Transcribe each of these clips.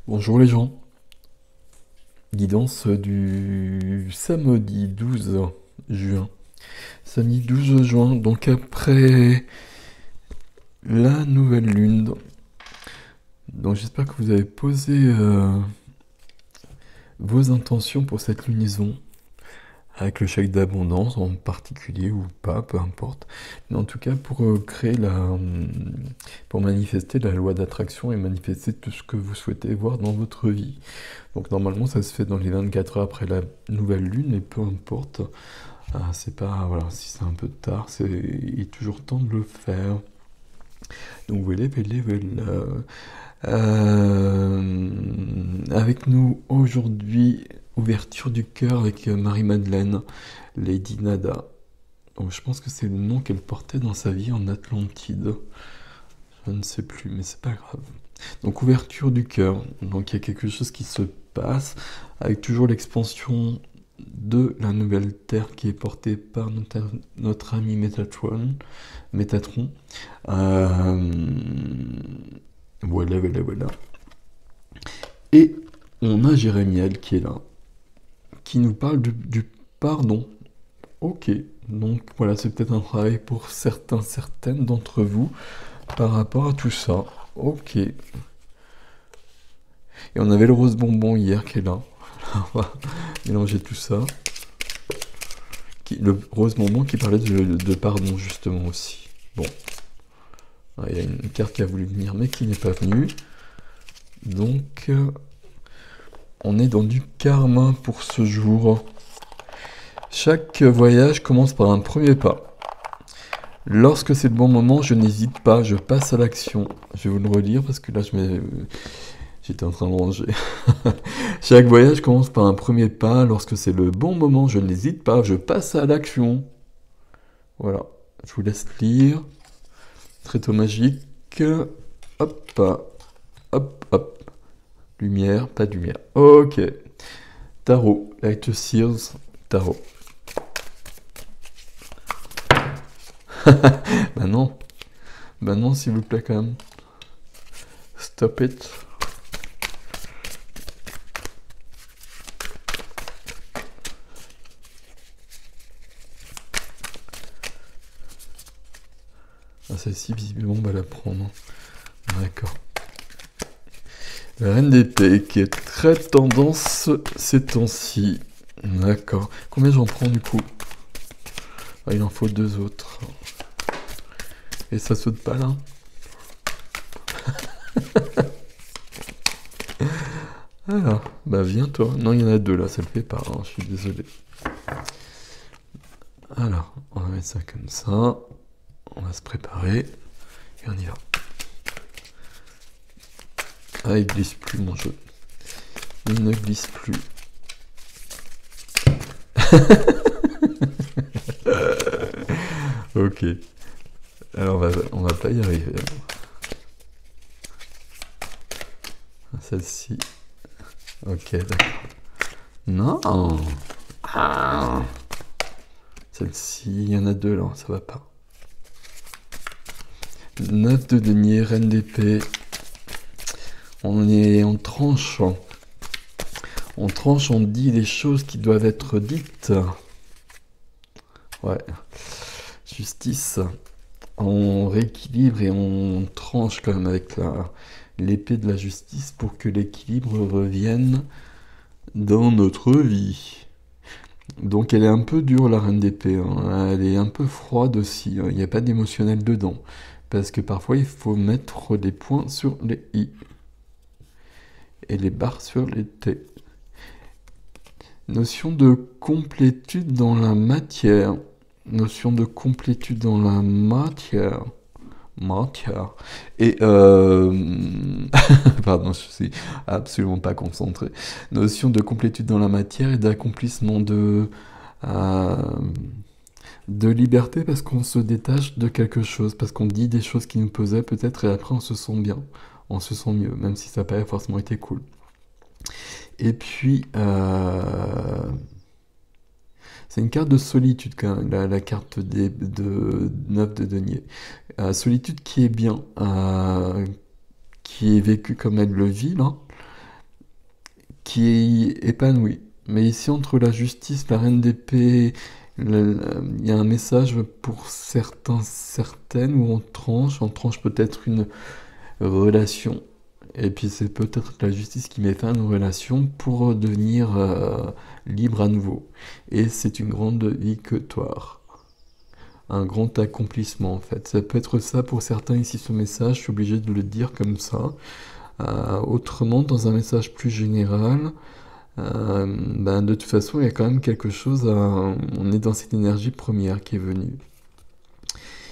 Bonjour les gens, guidance du samedi 12 juin. Samedi 12 juin, donc après la nouvelle lune. Donc j'espère que vous avez posé vos intentions pour cette lunaison, avec le chèque d'abondance en particulier ou pas, peu importe. Mais en tout cas pour créer pour manifester la loi d'attraction et manifester tout ce que vous souhaitez voir dans votre vie. Donc normalement ça se fait dans les 24 heures après la nouvelle lune, et peu importe, c'est pas, voilà, si c'est un peu tard, il est toujours temps de le faire. Donc voilà, voilà. Avec nous aujourd'hui, ouverture du cœur avec Marie-Madeleine, Lady Nada. Donc, je pense que c'est le nom qu'elle portait dans sa vie en Atlantide. Je ne sais plus, mais c'est pas grave. Donc ouverture du cœur. Donc il y a quelque chose qui se passe avec toujours l'expansion de la nouvelle Terre qui est portée par notre ami Métatron. Euh, voilà. Et on a Jérémiel qui est là, qui nous parle du pardon. Ok, donc voilà, c'est peut-être un travail pour certaines d'entre vous par rapport à tout ça. Ok. Et on avait le rose bonbon hier qui est là. On va mélanger tout ça. Le rose bonbon qui parlait de pardon justement aussi. Bon. Il y a une carte qui a voulu venir mais qui n'est pas venue. Donc on est dans du karma pour ce jour. Chaque voyage commence par un premier pas. Lorsque c'est le bon moment, je n'hésite pas, je passe à l'action. Je vais vous le relire parce que là j'étais en train de ranger. Chaque voyage commence par un premier pas. Lorsque c'est le bon moment, je n'hésite pas, je passe à l'action. Voilà, je vous laisse lire. Tréteau magique. Hop, hop. Lumière, pas de lumière. Ok. Tarot, Light Seals, tarot. Bah non, s'il vous plaît quand même. Stop it. Ah, celle-ci, visiblement, on va la prendre. D'accord. La reine d'épée qui est très tendance ces temps-ci. D'accord. Combien j'en prends du coup? Ah, il en faut deux autres. Et ça saute pas là? Alors, bah viens toi. Non, il y en a deux là, ça le fait pas, hein, je suis désolé. Alors, on va mettre ça comme ça. On va se préparer. Et on y va. Ah, il glisse plus mon jeu. Il ne glisse plus. Ok. Alors on va pas y arriver. Celle-ci. Ok, d'accord. Non. Ah. Celle-ci, il y en a deux là, ça va pas. 9 de denier, reine d'épée. On tranche. On tranche, on dit les choses qui doivent être dites. Ouais. Justice. On rééquilibre et on tranche quand même avec l'épée de la justice pour que l'équilibre revienne dans notre vie. Donc elle est un peu dure la reine d'épée, hein. Elle est un peu froide aussi, hein. Il n'y a pas d'émotionnel dedans. Parce que parfois il faut mettre des points sur les i. Et les barres sur les t. Notion de complétude dans la matière. Notion de complétude dans la matière. Et pardon, je suis absolument pas concentré. Notion de complétude dans la matière et d'accomplissement euh, de liberté parce qu'on se détache de quelque chose, parce qu'on dit des choses qui nous pesaient peut-être et après on se sent bien, on se sent mieux, même si ça n'a pas forcément été cool. Et puis c'est une carte de solitude quand même, la carte de 9 de denier. Solitude qui est bien, qui est vécue comme elle le vit là, qui est épanoui. Mais ici, entre la justice, la reine d'épée, il y a un message pour certains, certaines, où on tranche peut-être une relation. Et puis c'est peut-être la justice qui met fin à nos relations pour devenir libre à nouveau. Et c'est une grande victoire. Un grand accomplissement en fait. Ça peut être ça pour certains ici ce message, je suis obligé de le dire comme ça. Autrement, dans un message plus général, de toute façon, il y a quand même quelque chose on est dans cette énergie première qui est venue.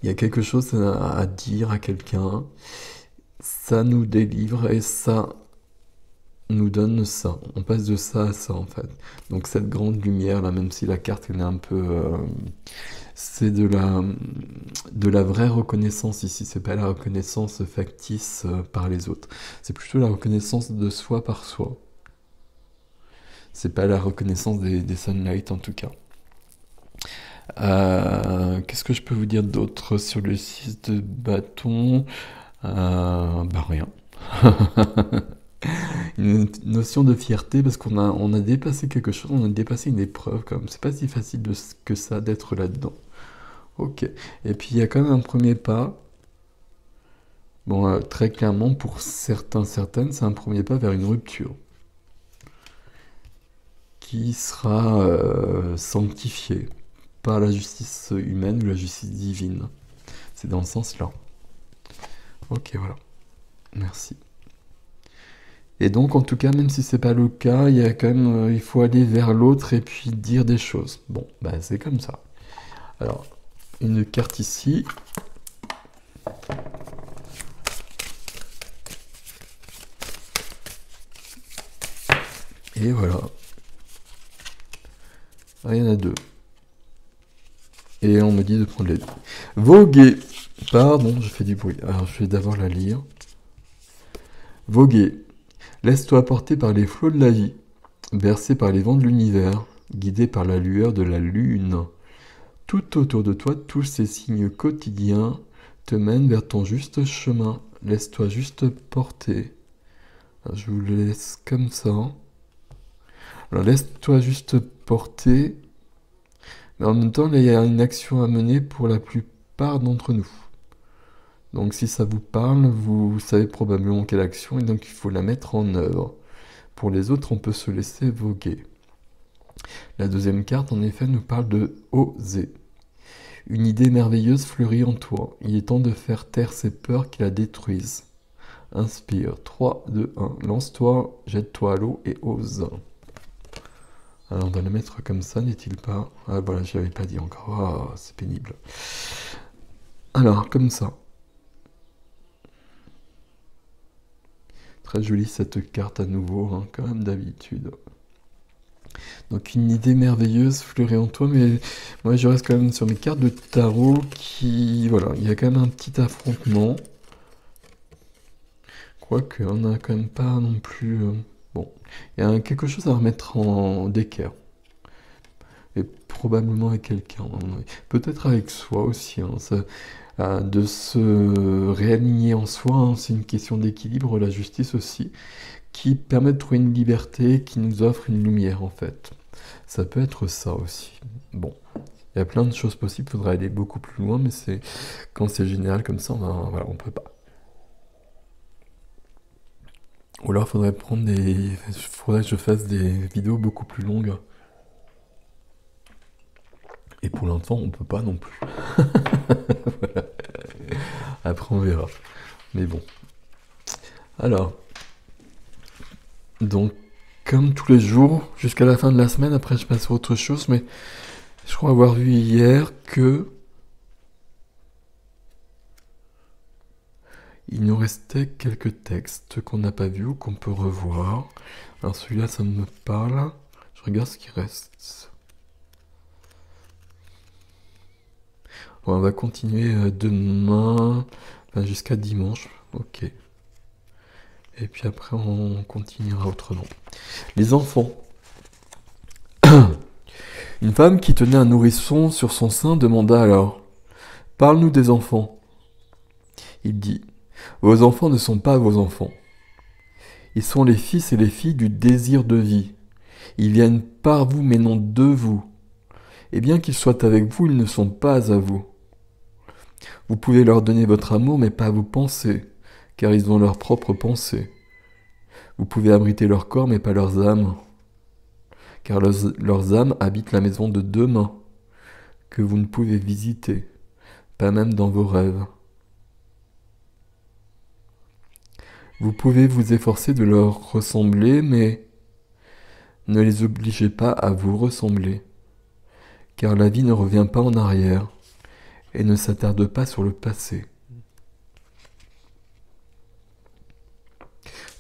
Il y a quelque chose à dire à quelqu'un. Ça nous délivre et ça nous donne ça. On passe de ça à ça en fait. Donc cette grande lumière là, même si la carte elle est un peu... c'est de la vraie reconnaissance ici. C'est pas la reconnaissance factice par les autres. C'est plutôt la reconnaissance de soi par soi. C'est pas la reconnaissance des sunlight en tout cas. Qu'est-ce que je peux vous dire d'autre sur le 6 de bâton? Rien. Une notion de fierté parce on a dépassé quelque chose, on a dépassé une épreuve quand même. C'est pas si facile que ça d'être là-dedans. Ok. Et puis il y a quand même un premier pas. Bon, très clairement pour certaines, c'est un premier pas vers une rupture qui sera sanctifiée par la justice humaine ou la justice divine. C'est dans ce sens-là. Ok, voilà. Merci. Et donc, en tout cas, même si c'est pas le cas, il y a quand même, il faut aller vers l'autre et puis dire des choses. Bon, c'est comme ça. Alors, une carte ici. Et voilà. Ah, il y en a deux. Et on me dit de prendre les deux. Voguer. Pardon, je fais du bruit. Alors, je vais d'abord la lire. Voguer. Laisse-toi porter par les flots de la vie, bercé par les vents de l'univers, guidé par la lueur de la lune. Tout autour de toi, tous ces signes quotidiens te mènent vers ton juste chemin. Laisse-toi juste porter. Alors, je vous le laisse comme ça. Alors laisse-toi juste porter. Mais en même temps, il y a une action à mener pour la plupart d'entre nous. Donc si ça vous parle, vous savez probablement quelle action, et donc il faut la mettre en œuvre. Pour les autres, on peut se laisser voguer. La deuxième carte, en effet, nous parle de oser. Une idée merveilleuse fleurit en toi. Il est temps de faire taire ces peurs qui la détruisent. Inspire. 3, 2, 1. Lance-toi, jette-toi à l'eau et ose. Alors on va la mettre comme ça, n'est-il pas? Ah voilà, je l'avais pas dit encore. Ah, c'est pénible. Alors, comme ça. Très jolie cette carte à nouveau, hein, comme d'habitude. Donc une idée merveilleuse fleurit en toi, mais moi je reste quand même sur mes cartes de tarot qui... Voilà, il y a quand même un petit affrontement. Quoique, on n'a quand même pas non plus... Bon, il y a quelque chose à remettre en d'équerre. Et probablement avec quelqu'un. Peut-être avec soi aussi. Hein, de se réaligner en soi, hein, c'est une question d'équilibre, la justice aussi, qui permet de trouver une liberté, qui nous offre une lumière en fait. Ça peut être ça aussi. Bon, il y a plein de choses possibles, il faudrait aller beaucoup plus loin, mais quand c'est général comme ça, on peut pas. Ou alors faudrait que je fasse des vidéos beaucoup plus longues. Et pour l'instant, on peut pas non plus. Voilà. Après, on verra. Mais bon. Alors. Donc, comme tous les jours, jusqu'à la fin de la semaine, après je passe à autre chose, mais je crois avoir vu hier que il nous restait quelques textes qu'on n'a pas vus ou qu'on peut revoir. Alors celui-là, ça me parle. Je regarde ce qui reste. Bon, on va continuer demain, jusqu'à dimanche. Ok. Et puis après, on continuera autrement. Les enfants. Une femme qui tenait un nourrisson sur son sein demanda alors « Parle-nous des enfants. » Il dit « Vos enfants ne sont pas vos enfants. Ils sont les fils et les filles du désir de vie. Ils viennent par vous, mais non de vous. Et bien qu'ils soient avec vous, ils ne sont pas à vous. Vous pouvez leur donner votre amour, mais pas vos pensées, car ils ont leurs propres pensées. Vous pouvez abriter leur corps, mais pas leurs âmes, car leurs âmes habitent la maison de demain, que vous ne pouvez visiter, pas même dans vos rêves. Vous pouvez vous efforcer de leur ressembler, mais ne les obligez pas à vous ressembler, car la vie ne revient pas en arrière et ne s'attarde pas sur le passé.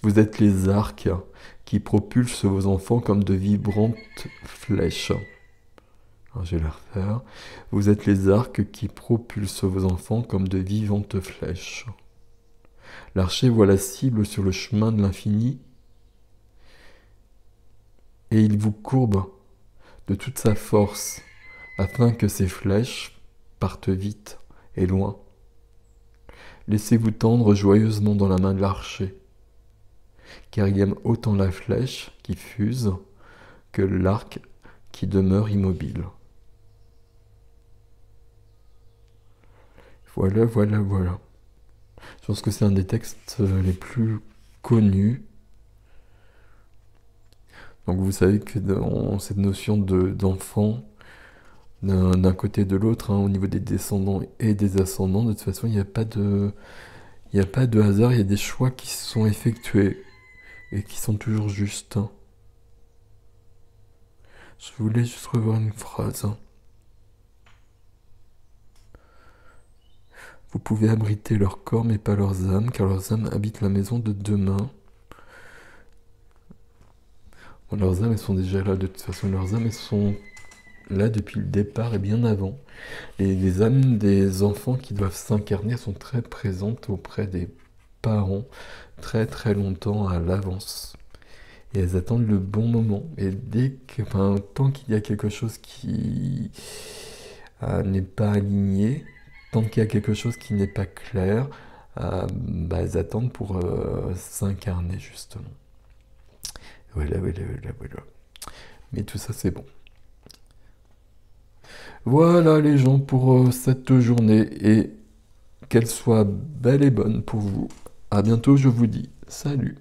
Vous êtes les arcs qui propulsent vos enfants comme de vibrantes flèches. Alors, je vais la refaire. Vous êtes les arcs qui propulsent vos enfants comme de vivantes flèches. L'archer voit la cible sur le chemin de l'infini et il vous courbe de toute sa force afin que ces flèches partent vite et loin. Laissez-vous tendre joyeusement dans la main de l'archer, car il aime autant la flèche qui fuse que l'arc qui demeure immobile. Voilà, voilà, voilà. Je pense que c'est un des textes les plus connus. Donc vous savez que dans cette notion d'enfant, d'un côté et de l'autre, au niveau des descendants et des ascendants, de toute façon, il n'y a pas de hasard, il y a des choix qui sont effectués et qui sont toujours justes. Je voulais juste revoir une phrase. Vous pouvez abriter leur corps mais pas leurs âmes, car leurs âmes habitent la maison de demain. Bon, leurs âmes, elles sont déjà là, de toute façon, leurs âmes, elles sont là depuis le départ et bien avant. Les âmes des enfants qui doivent s'incarner sont très présentes auprès des parents très très longtemps à l'avance. Et elles attendent le bon moment. Et tant qu'il y a quelque chose qui n'est pas aligné, tant qu'il y a quelque chose qui n'est pas clair, elles attendent pour s'incarner justement. Voilà. Mais tout ça c'est bon. Voilà les gens pour cette journée et qu'elle soit belle et bonne pour vous. À bientôt, je vous dis salut.